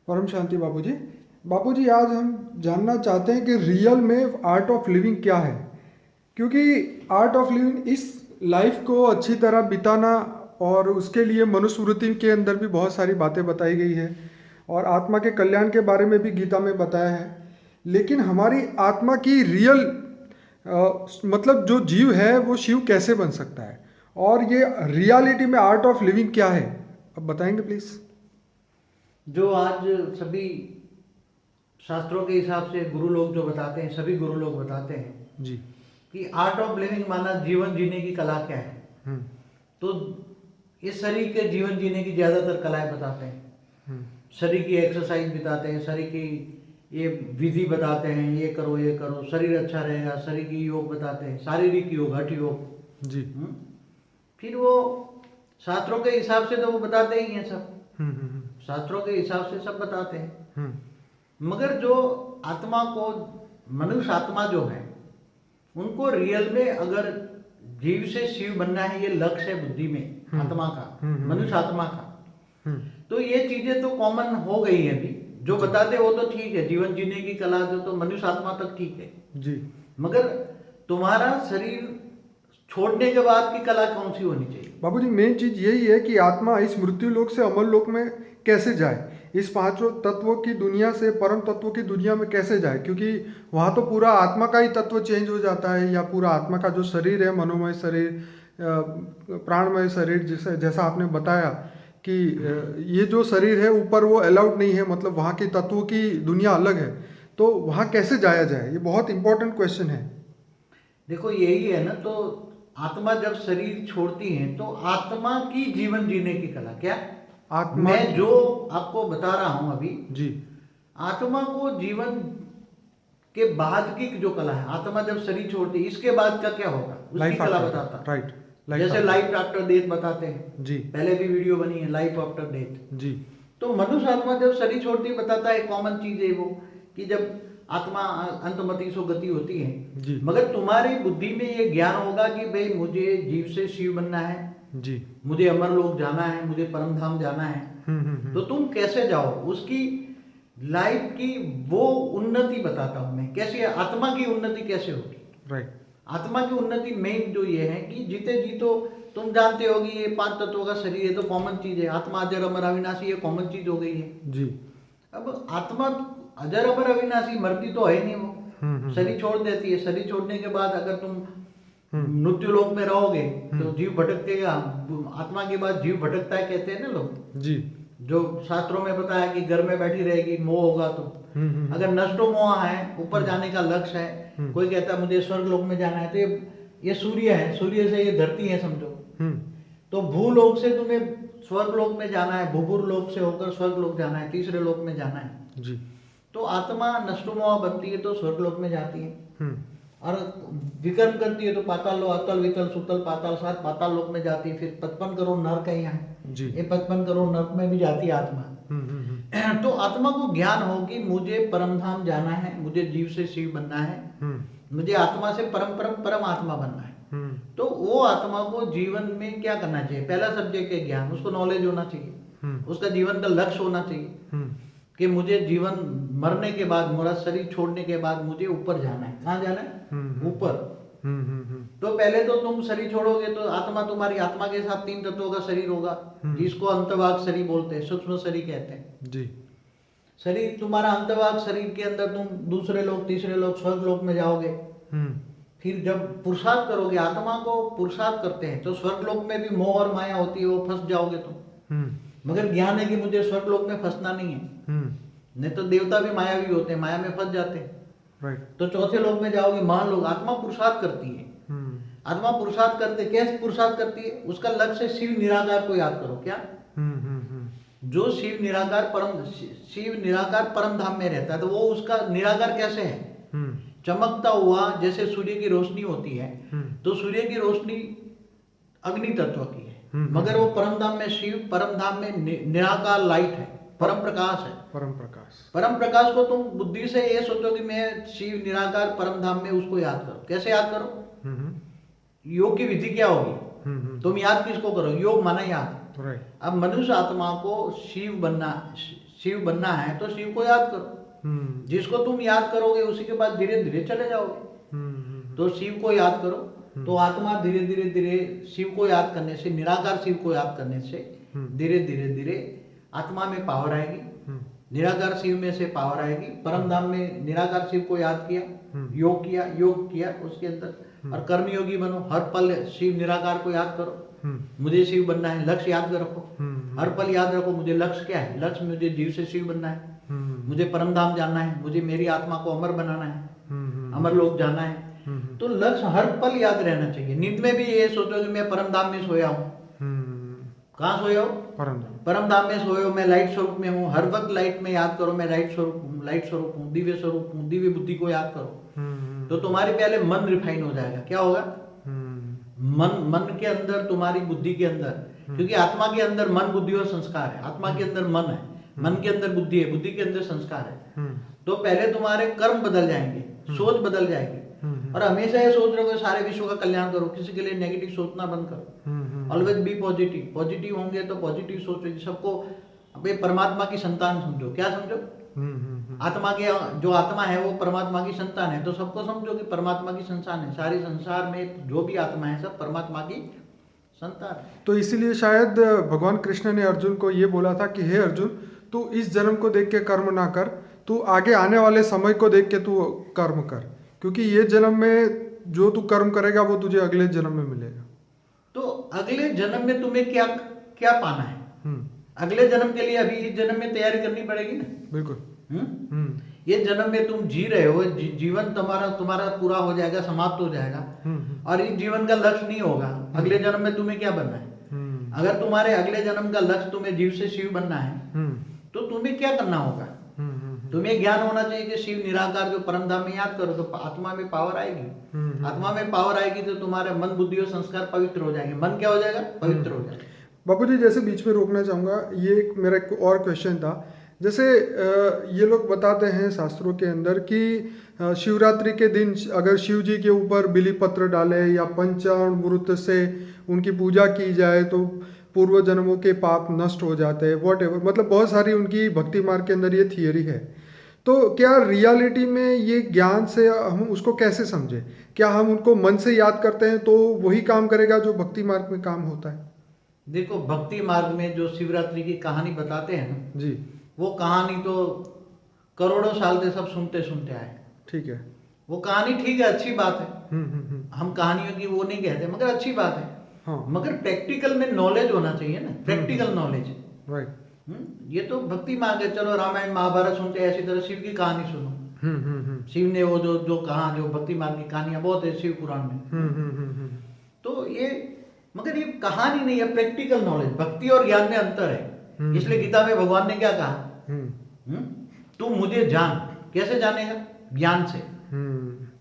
परम शांति बाबूजी। बाबूजी, आज हम जानना चाहते हैं कि रियल में आर्ट ऑफ लिविंग क्या है। क्योंकि आर्ट ऑफ लिविंग इस लाइफ को अच्छी तरह बिताना, और उसके लिए मनुस्मृति के अंदर भी बहुत सारी बातें बताई गई है और आत्मा के कल्याण के बारे में भी गीता में बताया है। लेकिन हमारी आत्मा की रियल मतलब जो जीव है वो शिव कैसे बन सकता है, और ये रियलिटी में आर्ट ऑफ लिविंग क्या है, अब बताएंगे प्लीज़। जो आज सभी शास्त्रों के हिसाब से गुरु लोग जो बताते हैं, सभी गुरु लोग बताते हैं जी। कि आर्ट ऑफ लिविंग माना जीवन जीने की कला क्या है। हम्म। तो इस शरीर के जीवन जीने की ज़्यादातर कलाएं बताते हैं। हम्म। शरीर की एक्सरसाइज बताते हैं, शरीर की ये विधि बताते हैं, ये करो ये करो, शरीर अच्छा रहेगा, शरीर की योग बताते हैं, शारीरिक योग, हठ योग। जी। फिर वो शास्त्रों के हिसाब से तो वो बताते ही हैं सब। हम्म। शास्त्रों के हिसाब से सब बताते हैं। हम्म। मगर जो आत्मा को, मनुष्य आत्मा जो है, उनको रियल में अगर जीव से शिव बनना है, ये लक्ष्य है बुद्धि में आत्मा का, मनुष्य आत्मा का। तो ये चीजें तो कॉमन हो गई है अभी। जो बताते वो तो ठीक है, जीवन जीने की कला जो तो मनुष्य आत्मा तक ठीक है जी। मगर तुम्हारा शरीर छोड़ने के बाद की कला कौन सी होनी चाहिए? बाबूजी, मेन चीज यही है कि आत्मा इस मृत्यु लोक से अमर लोक में कैसे जाए, इस पांचों तत्वों की दुनिया से परम तत्वों की दुनिया में कैसे जाए। क्योंकि वहाँ तो पूरा आत्मा का ही तत्व चेंज हो जाता है, या पूरा आत्मा का जो शरीर है, मनोमय शरीर, प्राणमय शरीर, जैसे जैसा आपने बताया कि ये जो शरीर है ऊपर वो अलाउड नहीं है, मतलब वहाँ के तत्वों की दुनिया अलग है। तो वहाँ कैसे जाया जाए, ये बहुत इंपॉर्टेंट क्वेश्चन है। देखो यही है ना, तो आत्मा जब शरीर छोड़ती है तो आत्मा की जीवन जीने की कला क्या? आत्मा मैं की। जो आपको बता रहा हूं अभी, जी। आत्मा को जीवन के बाद की जो कला है, आत्मा जब शरीर छोड़ती है इसके बाद का क्या होगा उसकी लाइफ कला आफ्टर। बताता। राइट। जैसे लाइफ आफ्टर डेथ बताते हैं, जी। पहले भी वीडियो बनी है लाइफ आफ्टर डेथ। जी। तो मनुष्य आत्मा जब शरीर छोड़ती बताता है, कॉमन चीज है वो, कि जब आत्मा अंतमति सो गति होती है। जी। मगर तुम्हारी बुद्धि में ये ज्ञान होगा कि भाई मुझे जीव से शिव बनना है, जी। मुझे अमर लोक जाना है, मुझे परम धाम जाना है। तो तुम कैसे जाओ, उसकी लाइफ की वो उन्नति बताता हूं मैं, कैसे आत्मा की उन्नति कैसे होगी। राइट। आत्मा की उन्नति मेन जो ये है कि जीते जी तो तुम जानते हो कि ये पांच तत्वों का शरीर है, तो कॉमन चीज है। आत्मा अजर अमर अविनाशी, ये कॉमन चीज हो गई है। जी। अब आत्मा अजर अमर अविनाशी मरती तो है नहीं वो, शरीर छोड़ देती है। शरीर छोड़ने के बाद अगर तुम मृत्यु लोक में रहोगे तो जीव भटकेगा। आत्मा के बाद जीव भटकता है कहते हैं ना लोग। जी। जो शास्त्रों में बताया कि घर में बैठी रहेगी, मोह होगा तो। अगर नष्टो मोह है, ऊपर जाने का लक्ष्य है, कोई कहता है मुझे स्वर्ग लोक में जाना है, तो ये सूर्य है, सूर्य से ये धरती है समझो। तो भूलोक से तुम्हें स्वर्ग लोक में जाना है, भूभुर लोक से होकर स्वर्ग लोक जाना है, तीसरे लोक में जाना है। जी। तो आत्मा नष्टो मोह बनती है तो स्वर्ग लोक में जाती है, और विकर्म करती है तो पाताल लोक, अतल वितल सुतल पाताल, सात पाताल लोक में जाती है। फिर 55 करोड़ नरक है यहाँ, ये 55 करोड़ नरक में भी जाती है आत्मा। तो आत्मा को ज्ञान हो कि मुझे परम धाम जाना है, मुझे जीव से शिव बनना है, मुझे आत्मा से परम परम परम आत्मा बनना है। तो वो आत्मा को जीवन में क्या करना चाहिए? पहला सब्जेक्ट है ज्ञान, उसको नॉलेज होना चाहिए, उसका जीवन का लक्ष्य होना चाहिए कि मुझे जीवन मरने के बाद, मेरा शरीर छोड़ने के बाद मुझे ऊपर जाना है। कहाँ जाना है? ऊपर। तो पहले तो तुम शरीर छोड़ोगे तो आत्मा, तुम्हारी आत्मा के साथ तीन तत्वों का शरीर होगा, जिसको अंतभाग शरीर बोलते हैं, सूक्ष्म शरीर कहते हैं। जी। शरीर तुम्हारा अंतभाग शरीर के अंदर तुम दूसरे लोक, तीसरे लोक, स्वर्ग लोक में जाओगे। फिर जब पुरुषार्थ करोगे, आत्मा को पुरुषार्थ करते हैं, तो स्वर्ग लोक में भी मोह और माया होती है, वो फंस जाओगे तुम। मगर ज्ञान है कि मुझे स्वर्ग लोक में फंसना नहीं है। नहीं तो देवता भी मायावी होते हैं, माया में फंस जाते हैं। राइट। तो चौथे लोक में जाओगे, महान लोग। आत्मा पुरुषार्थ करती है। आत्मा पुरुषार्थ करते, कैसे पुरुषार्थ करती है? उसका लक्ष्य शिव निराकार को याद करो। क्या? जो शिव निराकार परम धाम में रहता है, तो वो उसका निराकार कैसे है? चमकता हुआ जैसे सूर्य की रोशनी होती है, तो सूर्य की रोशनी अग्नि तत्व की है, मगर वो परम धाम में शिव, परम धाम में निराकार लाइट है, परम प्रकाश है। परम प्रकाश। परम प्रकाश को तुम बुद्धि से ये सोचो कि मैं शिव निराकार परम धाम में, उसको याद करो। कैसे याद करो? योग की विधि क्या होगी? तुम याद किसको करो? योग माना याद। राइट। अब मनुष्य आत्मा को शिव बनना, शिव बनना है तो शिव को याद करो। जिसको तुम याद करोगे उसी के बाद धीरे धीरे चले जाओगे। तो शिव को याद करो, तो आत्मा धीरे धीरे धीरे शिव को याद करने से, निराकार शिव को याद करने से धीरे धीरे धीरे आत्मा में पावर आएगी। निराकार शिव में से पावर आएगी। परम धाम में निराकार शिव को याद किया, योग किया उसके अंदर, और कर्मयोगी बनो। हर पल शिव निराकार को याद करो। मुझे शिव बनना है, लक्ष्य याद रखो। हर पल याद रखो मुझे लक्ष्य क्या है। लक्ष्य मुझे जीव से शिव बनना है, मुझे परम धाम जाना है, मुझे मेरी आत्मा को अमर बनाना है, अमर लोक जाना है। तो लक्ष्य हर पल याद रहना चाहिए। नींद में भी ये सोचो कि मैं परम धाम में सोया हूँ। कहाँ सोए हो? परम धाम में सोए हो। मैं लाइट स्वरूप में हूँ। हर वक्त लाइट में याद करो, मैं लाइट स्वरूप हूँ, लाइट स्वरूप हूँ, दिव्य स्वरूप हूँ। दिव्य बुद्धि को याद करो तो तुम्हारे पहले मन रिफाइन हो जाएगा। क्या होगा? मन के अंदर, तुम्हारी बुद्धि के अंदर, क्योंकि आत्मा के अंदर मन, बुद्धि और संस्कार है। आत्मा के अंदर मन है, मन के अंदर बुद्धि है, बुद्धि के अंदर संस्कार है। तो पहले तुम्हारे कर्म बदल जाएंगे, सोच बदल जाएगी। और हमेशा ये सोच रहे हो सारे विश्व का कल्याण करो, किसी के लिए नेगेटिव सोचना बंद करो। Always be positive. पॉजिटिव होंगे तो पॉजिटिव सोचो। सबको अबे परमात्मा की संतान समझो। क्या समझो? आत्मा के, जो आत्मा है वो परमात्मा की संतान है। तो सबको समझो कि परमात्मा की संतान है। सारे संसार में जो भी आत्मा है सब परमात्मा की संतान है। तो इसीलिए शायद भगवान कृष्ण ने अर्जुन को ये बोला था कि हे अर्जुन, तू इस जन्म को देख के कर्म ना कर, तू आगे आने वाले समय को देख के तू कर्म कर, क्योंकि ये जन्म में जो तू कर्म करेगा वो तुझे अगले जन्म में मिलेगा। तो अगले जन्म में तुम्हें क्या क्या पाना है? अगले जन्म के लिए अभी इस जन्म में तैयारी करनी पड़ेगी ना। बिल्कुल। ये जन्म में तुम जी रहे हो, जीवन तुम्हारा पूरा हो जाएगा, समाप्त हो जाएगा, और इस जीवन का लक्ष्य नहीं होगा। अगले जन्म में तुम्हें क्या बनना है? अगर तुम्हारे अगले जन्म का लक्ष्य तुम्हें जीव से शिव बनना है तो तुम्हें क्या करना होगा? तुम्हें ज्ञान होना चाहिए कि शिव निराकार जो परम धाम में याद करो तो आत्मा में पावर आएगी। आत्मा में पावर आएगी तो तुम्हारे मन, बुद्धि और संस्कार पवित्र हो जाएंगे। मन क्या हो जाएगा? पवित्र हो जाएगा। बाबूजी, जैसे बीच में रोकना चाहूँगा, ये मेरा एक और क्वेश्चन था। जैसे ये लोग बताते हैं शास्त्रों के अंदर कि शिवरात्रि के दिन अगर शिव जी के ऊपर बिली पत्र डाले या पंचामृत से उनकी पूजा की जाए तो पूर्व जन्मों के पाप नष्ट हो जाते हैं, वॉट एवर, मतलब बहुत सारी उनकी भक्ति मार्ग के अंदर ये थियरी है। तो क्या रियलिटी में ये ज्ञान से हम उसको कैसे समझें? क्या हम उनको मन से याद करते हैं तो वही काम करेगा जो भक्ति मार्ग में काम होता है? देखो, भक्ति मार्ग में जो शिवरात्रि की कहानी बताते हैं ना जी, वो कहानी तो करोड़ों साल से सब सुनते सुनते आए। ठीक है, वो कहानी ठीक है, अच्छी बात है। हम कहानियों की वो नहीं कहते, मगर अच्छी बात है। हाँ, मगर प्रैक्टिकल में नॉलेज होना चाहिए ना, प्रैक्टिकल नॉलेज। राइट। ये तो भक्ति मार्ग है। चलो रामायण महाभारत सुनते हैं, ऐसी तरह शिव की कहानी सुनो। शिव ने वो जो कहा, जो भक्ति मार्ग की कहानियां बहुत है शिव पुराण में। तो ये, मगर ये कहानी नहीं है, प्रैक्टिकल नॉलेज। भक्ति और ज्ञान में अंतर है। इसलिए गीता में भगवान ने क्या कहा? तू मुझे जान। कैसे जानेगा? ज्ञान से।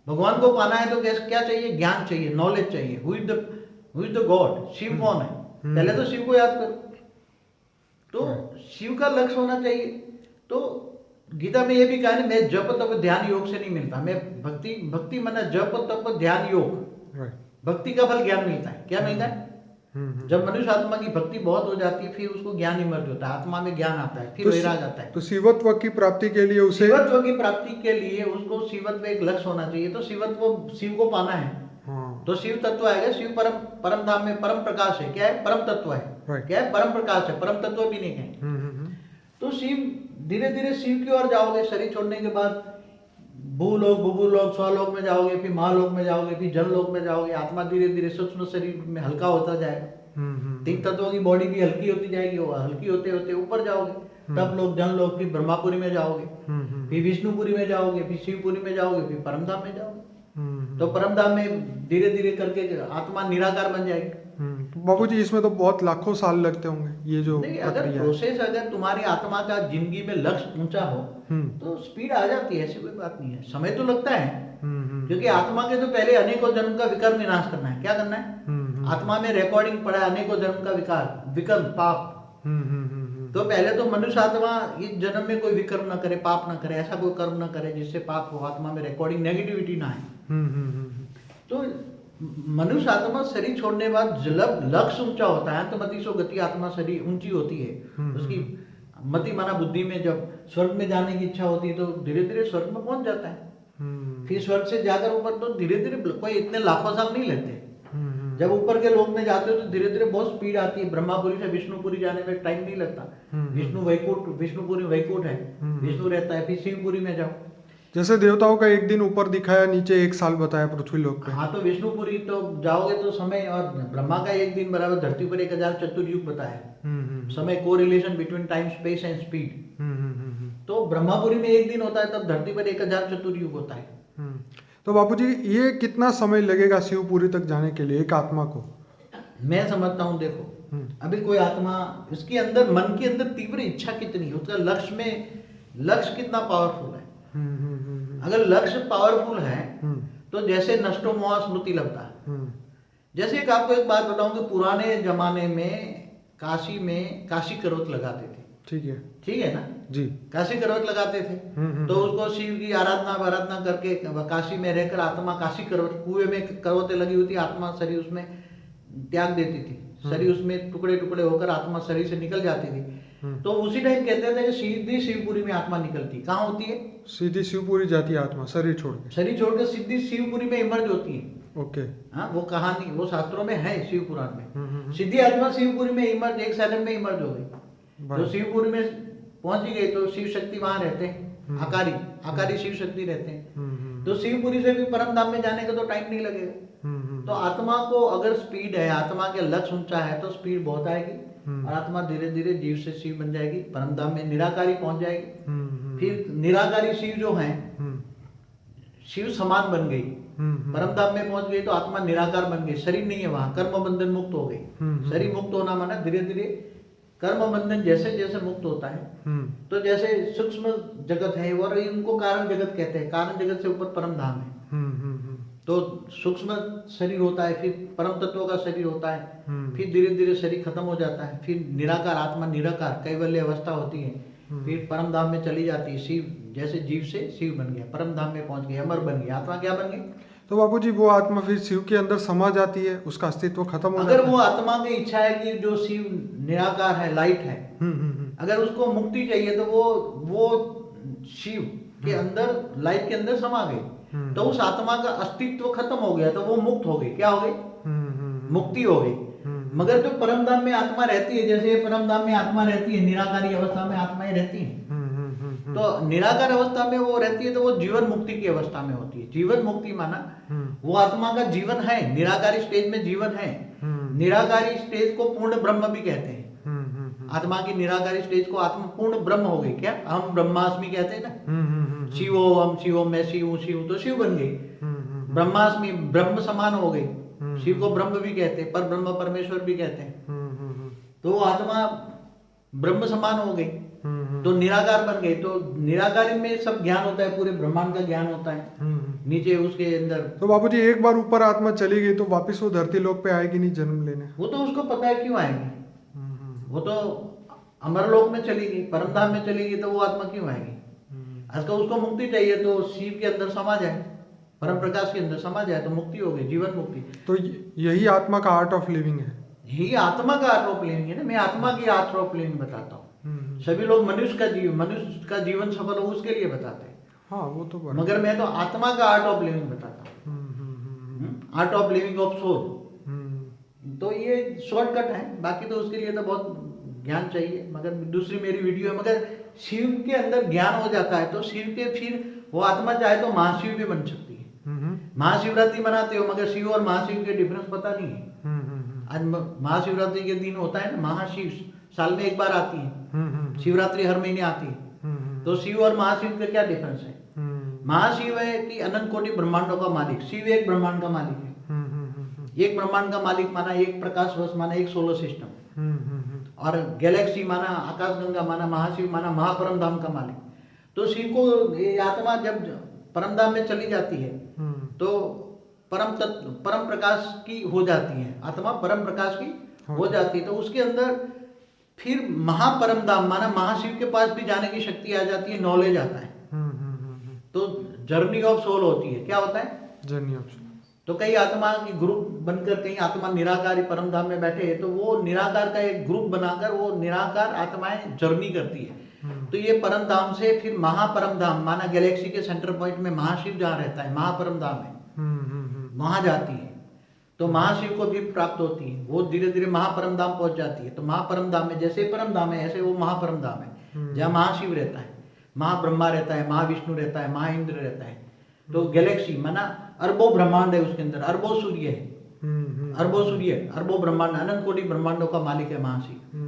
भगवान को पाना है तो क्या चाहिए? ज्ञान चाहिए, नॉलेज चाहिए। Who is the God? Shiva कौन है? पहले तो शिव को याद करो। तो शिव का लक्ष्य होना चाहिए। तो गीता में ये भी कहा है, मैं जप तप ध्यान योग से नहीं मिलता। मैं भक्ति माना जप तप ध्यान योग। भक्ति का फल ज्ञान मिलता है। क्या मिलता है? जब मनुष्य आत्मा की भक्ति बहुत हो जाती है फिर उसको ज्ञान इमर्ज होता है, आत्मा में ज्ञान आता है, फिर वैराग आता है। तो शिवत्व की प्राप्ति के लिए उसे, शिवत्व की प्राप्ति के लिए उसको शिवत्व एक लक्ष्य होना चाहिए। तो शिवत्व, शिव को पाना है। हाँ, तो शिव तत्व आएगा। शिव परम धाम में परम प्रकाश है। क्या है? परम तत्व है। क्या है? परम प्रकाश है। परम तत्व भी नहीं है। तो शिव, धीरे धीरे शिव की ओर जाओगे। शरीर छोड़ने के बाद भूलोक, बुभुलोक, स्वलोक में जाओगे, फिर महालोक में जाओगे, फिर जनलोक में जाओगे। आत्मा धीरे धीरे सूक्ष्म शरीर में हल्का होता जाएगा। तीन तत्वों की बॉडी भी हल्की होती जाएगी। वो हल्की होते होते ऊपर जाओगे, तब लोग जनलोक, फिर ब्रह्मापुरी में जाओगे, फिर विष्णुपुरी में जाओगे, फिर शिवपुरी में जाओगे, फिर परमधाम में जाओगे। तो परमधाम में धीरे धीरे करके आत्मा निराकार बन जाएगी। तो बाबूजी, इसमें तो बहुत लाखों साल लगते होंगे ये जो अगर प्रोसेस, अगर तुम्हारी आत्मा का जिंदगी में लक्ष्य ऊंचा हो तो स्पीड आ जाती है। ऐसी कोई बात नहीं है। समय तो लगता है, क्योंकि आत्मा के तो पहले अनेकों जन्म का विकर्म विनाश करना है। क्या करना है? आत्मा में रिकॉर्डिंग पड़ा है अनेकों जन्म का विकर्म, पाप। तो पहले तो मनुष्य आत्मा इस जन्म में कोई विकर्म ना करे, पाप ना करे, ऐसा कोई कर्म ना करे जिससे पाप हो, आत्मा में रिकॉर्डिंग, नेगेटिविटी ना आए। तो मनुष्य आत्मा शरीर छोड़ने बाद जब लक्ष्य ऊंचा होता है तो मतिसो गति, आत्मा शरीर ऊंची होती है, उसकी मति माना बुद्धि में जब स्वर्ग में जाने की इच्छा होती है तो धीरे धीरे स्वर्ग में पहुंच जाता है। फिर स्वर्ग से जाकर ऊपर तो धीरे धीरे, कोई इतने लाखों साल नहीं लेते। जब ऊपर के लोक में जाते हो तो धीरे धीरे बहुत स्पीड आती है। ब्रह्मापुरी से विष्णुपुरी जाने में टाइम नहीं लगता। विष्णुपुरी वैकुंठ है, विष्णु रहता है। फिर शिवपुरी में जाओ। जैसे देवताओं का एक दिन ऊपर दिखाया, नीचे 1 साल बताया पृथ्वी लोक पे। हाँ, तो विष्णुपुरी तो जाओगे तो समय, और ब्रह्मा का एक दिन बराबर धरती पर 1000 चतुर्युग बताया। समय को relation between time space and speed. तो ब्रह्मापुरी में एक दिन होता है, तब धरती पर 1000 चतुर्युग होता है। तो बापूजी ये कितना समय लगेगा शिवपुरी तक जाने के लिए एक आत्मा को? मैं समझता हूँ, देखो अभी कोई आत्मा, इसके अंदर मन के अंदर तीव्र इच्छा कितनी है, उसका लक्ष्य कितना पावरफुल है। अगर लक्ष्य पावरफुल है तो जैसे नष्टो मोह स्मृति लगता है। जैसे आपको एक बात बताऊं कि पुराने जमाने में काशी करवत लगाते थे। ठीक है ना जी। काशी करवत लगाते थे। तो उसको शिव की आराधना करके काशी में रहकर आत्मा काशी करवत, कुएं में करवतें लगी हुई थी, आत्मा शरीर उसमें त्याग देती थी। शरीर उसमें टुकड़े टुकड़े होकर आत्मा शरीर से निकल जाती थी। तो उसी टाइम कहते थे कि सीधी शिवपुरी में आत्मा निकलती। कहाँ होती है? सीधी शिवपुरी जाती है आत्मा, शरीर छोड़कर सीधी शिवपुरी में इमर्ज होती है। ओके। हाँ, वो कहानी वो शास्त्रों में है, शिव पुराण में। सीधी आत्मा शिवपुरी में इमर्ज, 1 सेकंड में इमर्ज हो गई। तो शिवपुरी में पहुंच गई तो शिव शक्ति वहां रहते हैं। आकारी शिव शक्ति रहते हैं। तो शिवपुरी से भी परम धाम में जाने का तो टाइम नहीं लगेगा। तो आत्मा को अगर स्पीड है, आत्मा के लक्ष्य ऊंचा है तो स्पीड बहुत आएगी और आत्मा धीरे धीरे जीव से शिव बन जाएगी, परम धाम में निराकारी पहुंच जाएगी। फिर निराकारी शिव जो है, शिव समान बन गई, परम धाम में पहुंच गई तो आत्मा निराकार बन गई। शरीर नहीं है वहां, कर्म बंधन मुक्त हो गई। शरीर मुक्त होना माना धीरे धीरे कर्म बंधन जैसे जैसे मुक्त होता है। तो जैसे सूक्ष्म जगत है और इनको कारण जगत कहते हैं, कारण जगत से ऊपर परम धाम है। तो सूक्ष्म शरीर होता है, फिर परम तत्व का शरीर होता है, फिर धीरे धीरे शरीर खत्म हो जाता है, फिर निराकार आत्मा निराकार कैवल्य अवस्था होती है, फिर परम धाम में चली जाती है। शिव जैसे जीव से शिव बन गया, परम धाम में पहुंच गया, अमर बन गया। आत्मा क्या बन गई? तो बापूजी वो आत्मा फिर शिव के अंदर समा जाती है, उसका अस्तित्व खत्म हो जाता है। अगर वो आत्मा की इच्छा है कि जो शिव निराकार है, लाइट है, अगर उसको मुक्ति चाहिए तो वो शिव के अंदर, लाइट के अंदर समा गई, तो उस आत्मा का अस्तित्व खत्म हो गया, तो वो मुक्त हो गई। क्या हो गई? मुक्ति हो गई। मगर जो परम धाम में आत्मा रहती है, जैसे परम धाम में आत्मा रहती है, निराकारी अवस्था में आत्माएं रहती हैं। तो निराकार अवस्था में वो रहती है तो वो जीवन मुक्ति की अवस्था में होती है। जीवन मुक्ति माना वो आत्मा का जीवन है, निराकारी स्टेज में जीवन है। निराकारी स्टेज को पूर्ण ब्रह्म भी कहते हैं। आत्मा की निराकारी स्टेज को आत्मा पूर्ण ब्रह्म हो गई। क्या हम ब्रह्मास्मि कहते हैं ना, शिवो हम शिवो, मैं शिव हूँ, शिव तो शिव बन गई। ब्रह्मास्मि ब्रह्म समान हो गई। शिव को ब्रह्म भी कहते हैं, पर ब्रह्म परमेश्वर भी कहते हैं। तो आत्मा ब्रह्म समान हो गई तो निराकार बन गई। तो निराकारी में सब ज्ञान होता है, पूरे ब्रह्मांड का ज्ञान होता है नीचे उसके अंदर। तो बापूजी एक बार ऊपर आत्मा चली गई तो वापस वो धरती लोक पे आएगी नहीं जन्म लेने? वो तो उसको पता है क्यों आएगी। वो तो अमरलोक में चली गई, परम धाम में चली गई, तो वो आत्मा क्यों आएगी? आजकल उसको मुक्ति चाहिए तो शिव के अंदर समा जाए, परम प्रकाश के अंदर समा जाए तो मुक्ति हो गई, जीवन मुक्ति। तो यही आत्मा का आर्ट ऑफ लिविंग है। यही आत्मा का आर्ट ऑफ लिविंग है ना। मैं आत्मा की आर्ट ऑफ लिविंग बताता हूँ। सभी लोग मनुष्य का जीवन सफल हो उसके लिए बताते हैं। हाँ, वो तो मगर मैं तो आत्मा का आर्ट ऑफ लिविंग बताता हूँ। Art of living of soul. तो ये शॉर्टकट है, बाकी तो उसके लिए तो बहुत ज्ञान चाहिए। मगर दूसरी मेरी वीडियो है। मगर शिव के अंदर ज्ञान हो जाता है तो शिव के फिर वो आत्मा चाहे तो महाशिव भी बन सकती है। महाशिवरात्रि मनाते हो, मगर शिव और महाशिव के डिफरेंस पता नहीं है। आज महाशिवरात्रि के दिन होता है ना, महाशिव साल में एक बार आती है, शिवरात्रि हर महीने आती है। तो शिव और महाशिव का क्या डिफरेंस है? महाशिव है कि अनंत कोटि ब्रह्मांडों का मालिक, शिव एक ब्रह्मांड का मालिक है। एक ब्रह्मांड का मालिक माना, एक प्रकाश वर्ष माना, एक सोलर सिस्टम, और गैलेक्सी माना, आकाशगंगा माना, महाशिव माना महापरम धाम का मालिक। तो शिव को आत्मा जब परम धाम में चली जाती है तो परम तत्व, परम प्रकाश की हो जाती है आत्मा, परम प्रकाश की हो जाती है। तो उसके अंदर फिर महापरम धाम माना महाशिव के पास भी जाने की शक्ति आ जाती है, नॉलेज आता है। तो जर्नी ऑफ सोल होती है। क्या होता है? Journey of soul. तो कई आत्मा की ग्रुप बनकर कई आत्मा निराकारी परम धाम में बैठे हैं, तो वो निराकार का एक ग्रुप बनाकर वो निराकार आत्माएं जर्नी करती है। तो ये परम धाम से फिर महापरम धाम, माना गैलेक्सी के सेंटर पॉइंट में महाशिव जहाँ रहता है, महापरम धाम है, वहां जाती है। तो महाशिव को भी प्राप्त होती है, वो धीरे धीरे महापरम धाम पहुंच जाती है। तो महापरम धाम में जैसे परम धाम है ऐसे वो महापरम धाम है, जहाँ महाशिव रहता है, महाब्रह्मा रहता है, महाविष्णु रहता है, महाइंद्र रहता है। तो गैलेक्सी माना अरबों ब्रह्मांड है, उसके अंदर अरबों सूर्य है, अरबों सूर्य, अरबों ब्रह्मांड, अनंत कोटि ब्रह्मांडों का मालिक है महाशिव।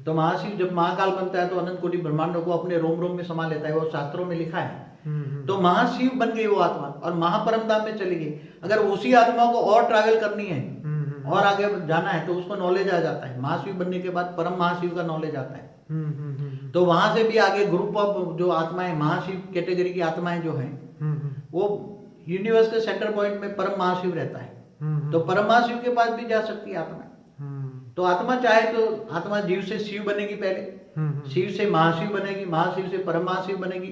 तो महाशिव जब महाकाल बनता है तो अनंत कोटि ब्रह्मांडों को अपने रोम रोम में समा लेता है, वो शास्त्रों में लिखा है। तो महाशिव बन गई वो आत्मा और महापरम धाम में चली गई। अगर उसी आत्मा को और ट्रैवल करनी है और आगे जाना है तो उसको नॉलेज आ जाता है। महाशिव बनने के बाद परम महाशिव का नॉलेज आता है। तो वहां से भी आगे ग्रुप ऑफ जो आत्माएं, महाशिव कैटेगरी की आत्माएं जो हैं, वो यूनिवर्स के सेंटर पॉइंट में परम महाशिव रहता है। तो परम महाशिव के पास भी जा सकती है आत्मा। तो आत्मा चाहे तो आत्मा जीव से शिव बनेगी, पहले शिव से महाशिव बनेगी, महाशिव से परम महाशिव बनेगी,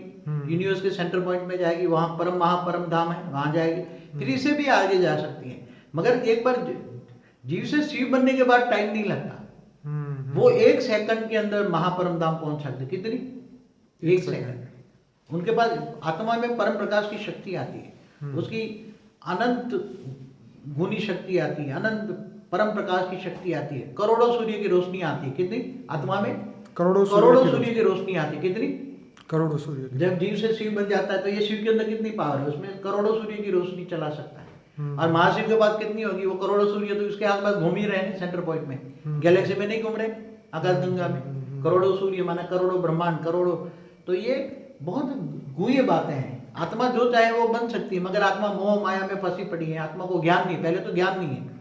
यूनिवर्स के सेंटर पॉइंट में जाएगी, वहां परम महापरम धाम है, वहां जाएगी, फिर इसे भी आगे जा सकती है। मगर एक बार जीव से शिव बनने के बाद टाइम नहीं लगता, वो 1 सेकंड के अंदर महापरम धाम पहुंच सकते। कितनी? 1 सेकंड। उनके पास आत्मा में परम प्रकाश की शक्ति आती है, उसकी अनंत गुनी शक्ति आती है, अनंत परम प्रकाश की शक्ति आती है, करोड़ों सूर्य की रोशनी आती है। कितनी? आत्मा में करोड़ों सूर्य की रोशनी आती है। कितनी? करोड़ों सूर्य। जब जीव से शिव बन जाता है तो ये शिव के अंदर कितनी पावर है, उसमें करोड़ों सूर्य की रोशनी चला सकता है। और महाशिव के पास कितनी होगी? वो करोड़ों सूर्य तो उसके आसपास घूम ही रहे हैं सेंटर पॉइंट में, गैलेक्सी में नहीं घूम रहे, आकाश गंगा में। करोड़ों सूर्य माना करोड़ों ब्रह्मांड, करोड़ों। तो ये बहुत गुह्य बातें हैं। आत्मा जो चाहे वो बन सकती है, मगर आत्मा मोह माया में फंसी पड़ी है। आत्मा को ज्ञान नहीं, पहले तो ज्ञान नहीं है।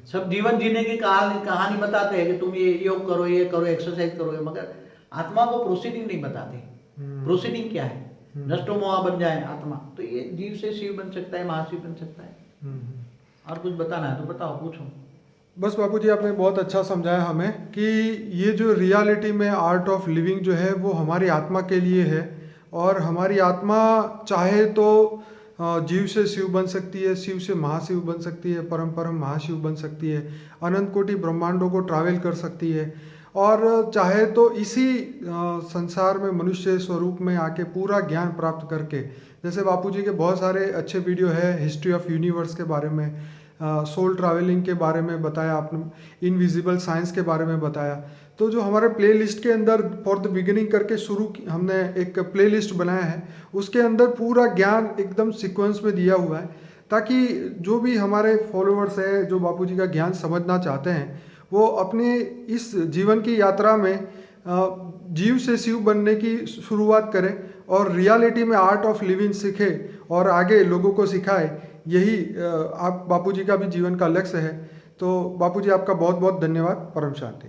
सब जीवन जीने की कहानी बताते हैं कि तुम ये योग करो, ये करो, एक्सरसाइज करो, मगर आत्मा को प्रोसीडिंग नहीं बताते। प्रोसीडिंग क्या है? नष्टो मोहा बन जाए आत्मा। तो ये जीव से शिव बन सकता है, महाशिव बन सकता है। और कुछ बताना है तो बताओ, पूछो। बस बापूजी, आपने बहुत अच्छा समझाया हमें कि ये जो रियलिटी में आर्ट ऑफ लिविंग जो है वो हमारी आत्मा के लिए है, और हमारी आत्मा चाहे तो जीव से शिव बन सकती है, शिव से महाशिव बन सकती है, परम परम महाशिव बन सकती है, अनंत कोटि ब्रह्मांडों को ट्रैवल कर सकती है, और चाहे तो इसी संसार में मनुष्य स्वरूप में आके पूरा ज्ञान प्राप्त करके, जैसे बापूजी के बहुत सारे अच्छे वीडियो है हिस्ट्री ऑफ यूनिवर्स के बारे में, सोल ट्रैवलिंग के बारे में बताया आपने, इनविजिबल साइंस के बारे में बताया। तो जो हमारे प्लेलिस्ट के अंदर फॉर द बिगिनिंग करके हमने एक प्लेलिस्ट बनाया है, उसके अंदर पूरा ज्ञान एकदम सीक्वेंस में दिया हुआ है, ताकि जो भी हमारे फॉलोअर्स हैं जो बापूजी का ज्ञान समझना चाहते हैं, वो अपने इस जीवन की यात्रा में जीव से शिव बनने की शुरुआत करें और रियलिटी में आर्ट ऑफ लिविंग सीखे और आगे लोगों को सिखाए। यही आप बापूजी का भी जीवन का लक्ष्य है। तो बापूजी, आपका बहुत बहुत धन्यवाद। परम शांति।